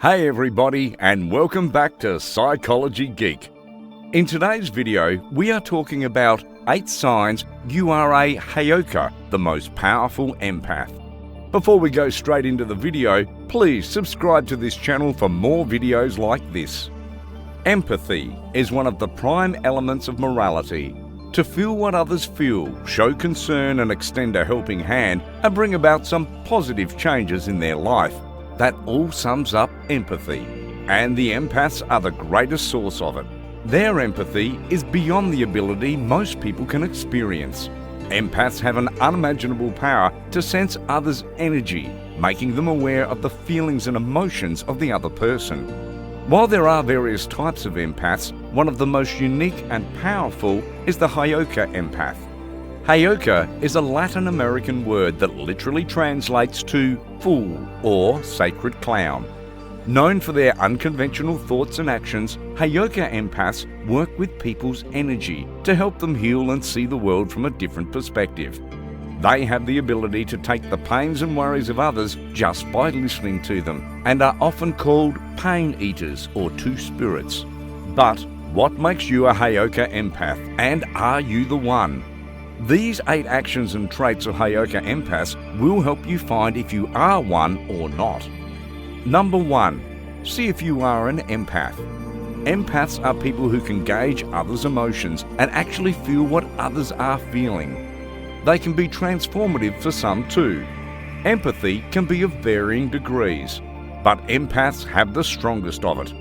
Hey everybody, and welcome back to Psychology Geek. In today's video, we are talking about 8 signs you are a Heyoka, the most powerful empath. Before we go straight into the video, please subscribe to this channel for more videos like this. Empathy is one of the prime elements of morality. To feel what others feel, show concern and extend a helping hand, and bring about some positive changes in their life. That all sums up empathy, and the empaths are the greatest source of it. Their empathy is beyond the ability most people can experience. Empaths have an unimaginable power to sense others' energy, making them aware of the feelings and emotions of the other person. While there are various types of empaths, one of the most unique and powerful is the Heyoka empath. Heyoka is a Latin American word that literally translates to fool or sacred clown. Known for their unconventional thoughts and actions, Heyoka empaths work with people's energy to help them heal and see the world from a different perspective. They have the ability to take the pains and worries of others just by listening to them, and are often called pain eaters or two spirits. But what makes you a Heyoka empath, and are you the one? These 8 actions and traits of Heyoka empaths will help you find if you are one or not. Number 1. See if you are an empath. Empaths are people who can gauge others' emotions and actually feel what others are feeling. They can be transformative for some too. Empathy can be of varying degrees, but empaths have the strongest of it.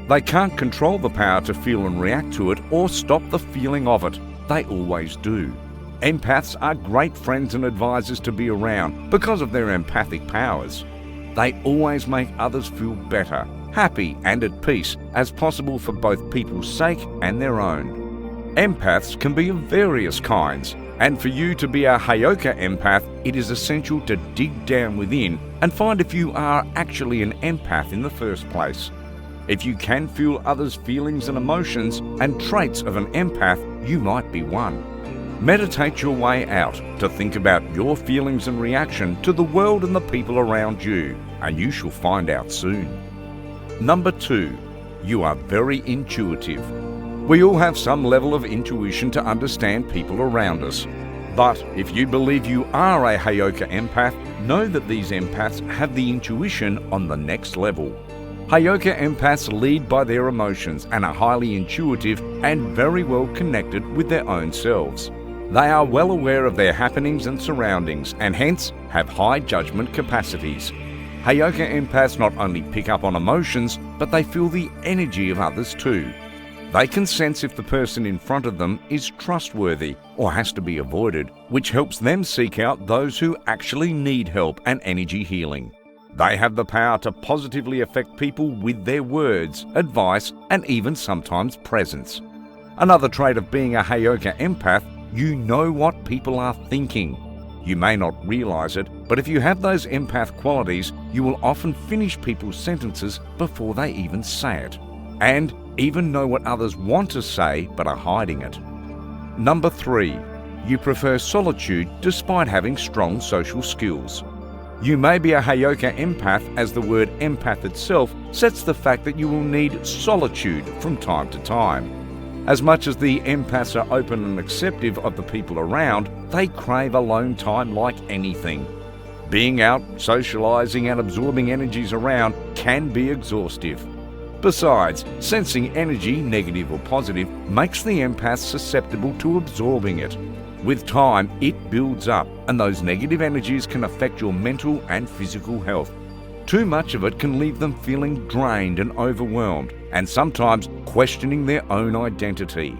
They can't control the power to feel and react to it or stop the feeling of it. They always do. Empaths are great friends and advisors to be around because of their empathic powers. They always make others feel better, happy and at peace as possible for both people's sake and their own. Empaths can be of various kinds, and for you to be a Heyoka empath, it is essential to dig down within and find if you are actually an empath in the first place. If you can feel others' feelings and emotions and traits of an empath, you might be one. Meditate your way out to think about your feelings and reaction to the world and the people around you, and you shall find out soon. Number 2. You are very intuitive. We all have some level of intuition to understand people around us. But if you believe you are a Heyoka empath, know that these empaths have the intuition on the next level. Heyoka empaths lead by their emotions and are highly intuitive and very well connected with their own selves. They are well aware of their happenings and surroundings, and hence have high judgment capacities. Heyoka empaths not only pick up on emotions, but they feel the energy of others too. They can sense if the person in front of them is trustworthy or has to be avoided, which helps them seek out those who actually need help and energy healing. They have the power to positively affect people with their words, advice, and even sometimes presence. Another trait of being a Heyoka empath, you know what people are thinking. You may not realize it, but if you have those empath qualities, you will often finish people's sentences before they even say it, and even know what others want to say but are hiding it. Number 3. You prefer solitude despite having strong social skills. You may be a Heyoka empath, as the word empath itself sets the fact that you will need solitude from time to time. As much as the empaths are open and acceptive of the people around, they crave alone time like anything. Being out, socializing and absorbing energies around can be exhaustive. Besides, sensing energy, negative or positive, makes the empath susceptible to absorbing it. With time, it builds up, and those negative energies can affect your mental and physical health. Too much of it can leave them feeling drained and overwhelmed, and sometimes questioning their own identity.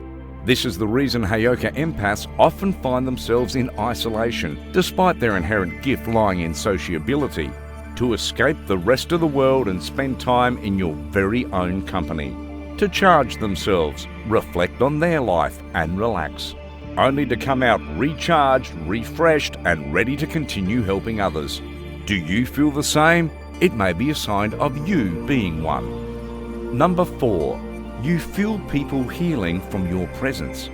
This is the reason Heyoka empaths often find themselves in isolation, despite their inherent gift lying in sociability, to escape the rest of the world and spend time in your very own company, to charge themselves, reflect on their life and relax, only to come out recharged, refreshed and ready to continue helping others. Do you feel the same? It may be a sign of you being one. Number 4. You feel people healing from your presence.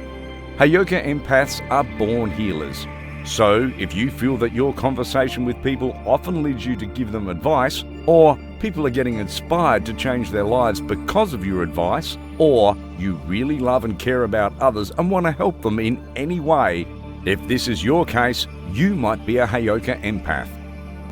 Heyoka empaths are born healers. So, if you feel that your conversation with people often leads you to give them advice, or people are getting inspired to change their lives because of your advice, or you really love and care about others and want to help them in any way. If this is your case, you might be a Heyoka empath.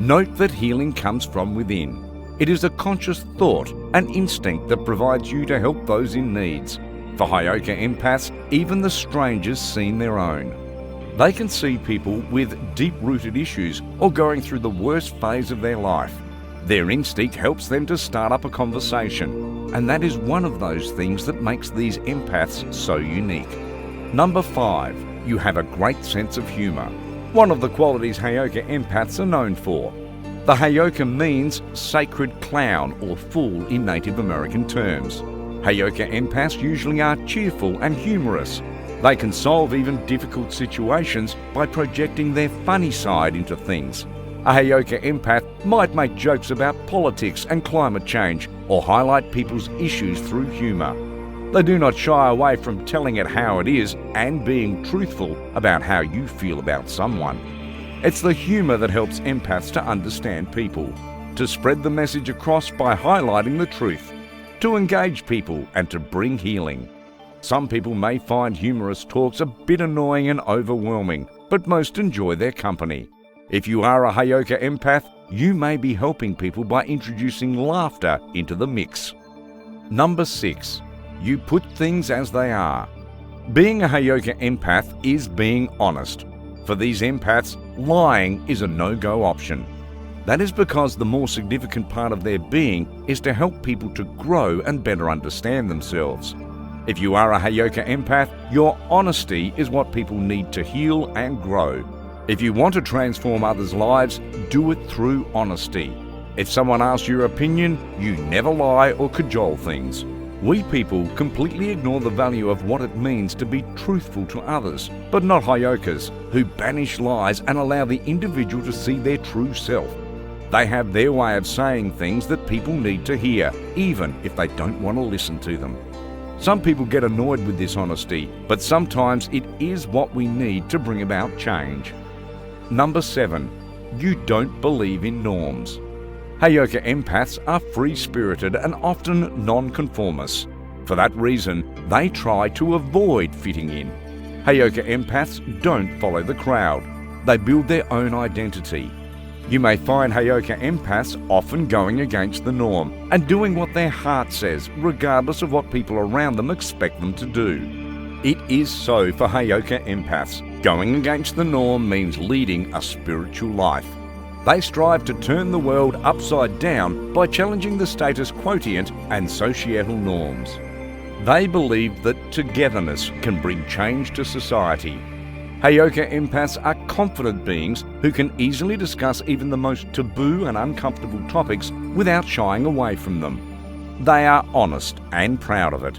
Note that healing comes from within. It is a conscious thought and instinct that provides you to help those in need. For Heyoka empaths, even the strangers seem their own. They can see people with deep-rooted issues or going through the worst phase of their life. Their instinct helps them to start up a conversation, and that is one of those things that makes these empaths so unique. Number 5. You have a great sense of humour. One of the qualities Heyoka empaths are known for. The Heyoka means sacred clown or fool in Native American terms. Heyoka empaths usually are cheerful and humorous. They can solve even difficult situations by projecting their funny side into things. A Heyoka empath might make jokes about politics and climate change or highlight people's issues through humour. They do not shy away from telling it how it is and being truthful about how you feel about someone. It's the humour that helps empaths to understand people, to spread the message across by highlighting the truth, to engage people and to bring healing. Some people may find humorous talks a bit annoying and overwhelming, but most enjoy their company. If you are a Heyoka empath, you may be helping people by introducing laughter into the mix. Number 6. You put things as they are. Being a Heyoka empath is being honest. For these empaths, lying is a no-go option. That is because the more significant part of their being is to help people to grow and better understand themselves. If you are a Heyoka empath, your honesty is what people need to heal and grow. If you want to transform others' lives, do it through honesty. If someone asks your opinion, you never lie or cajole things. We people completely ignore the value of what it means to be truthful to others, but not Heyokas, who banish lies and allow the individual to see their true self. They have their way of saying things that people need to hear, even if they don't want to listen to them. Some people get annoyed with this honesty, but sometimes it is what we need to bring about change. Number 7. You don't believe in norms. Heyoka empaths are free-spirited and often non-conformists. For that reason, they try to avoid fitting in. Heyoka empaths don't follow the crowd. They build their own identity. You may find Heyoka empaths often going against the norm and doing what their heart says, regardless of what people around them expect them to do. It is so for Heyoka empaths. Going against the norm means leading a spiritual life. They strive to turn the world upside down by challenging the status quotient and societal norms. They believe that togetherness can bring change to society. Heyoka empaths are confident beings who can easily discuss even the most taboo and uncomfortable topics without shying away from them. They are honest and proud of it.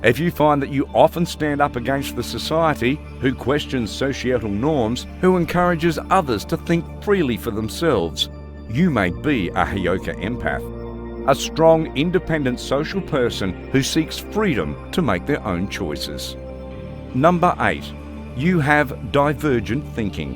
If you find that you often stand up against the society who questions societal norms, who encourages others to think freely for themselves, you may be a Heyoka empath. A strong, independent social person who seeks freedom to make their own choices. Number 8. You have divergent thinking.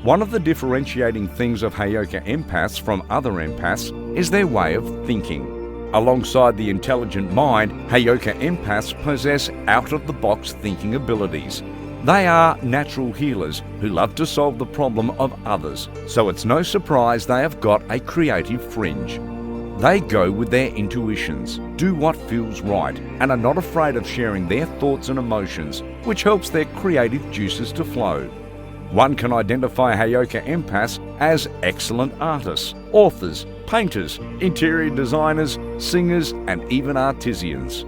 One of the differentiating things of Heyoka empaths from other empaths is their way of thinking. Alongside the intelligent mind, Heyoka empaths possess out-of-the-box thinking abilities. They are natural healers who love to solve the problem of others, so it's no surprise they have got a creative fringe. They go with their intuitions, do what feels right, and are not afraid of sharing their thoughts and emotions, which helps their creative juices to flow. One can identify Heyoka empaths as excellent artists, authors, painters, interior designers, singers, and even artisans.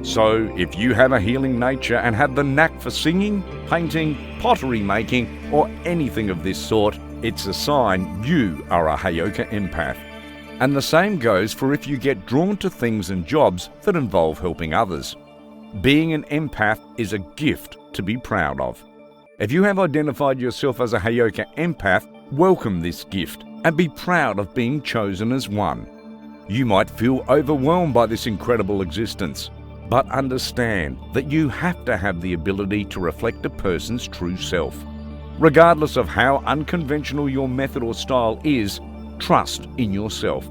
So, if you have a healing nature and have the knack for singing, painting, pottery making, or anything of this sort, it's a sign you are a Heyoka empath. And the same goes for if you get drawn to things and jobs that involve helping others. Being an empath is a gift to be proud of. If you have identified yourself as a Heyoka empath, welcome this gift and be proud of being chosen as one. You might feel overwhelmed by this incredible existence, but understand that you have to have the ability to reflect a person's true self. Regardless of how unconventional your method or style is, trust in yourself.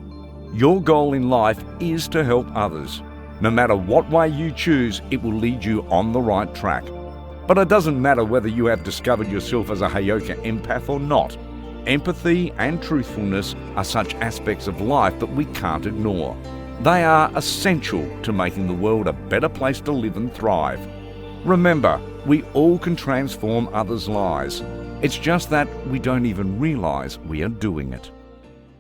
Your goal in life is to help others. No matter what way you choose, it will lead you on the right track. But it doesn't matter whether you have discovered yourself as a Heyoka empath or not. Empathy and truthfulness are such aspects of life that we can't ignore. They are essential to making the world a better place to live and thrive. Remember, we all can transform others' lives. It's just that we don't even realize we are doing it.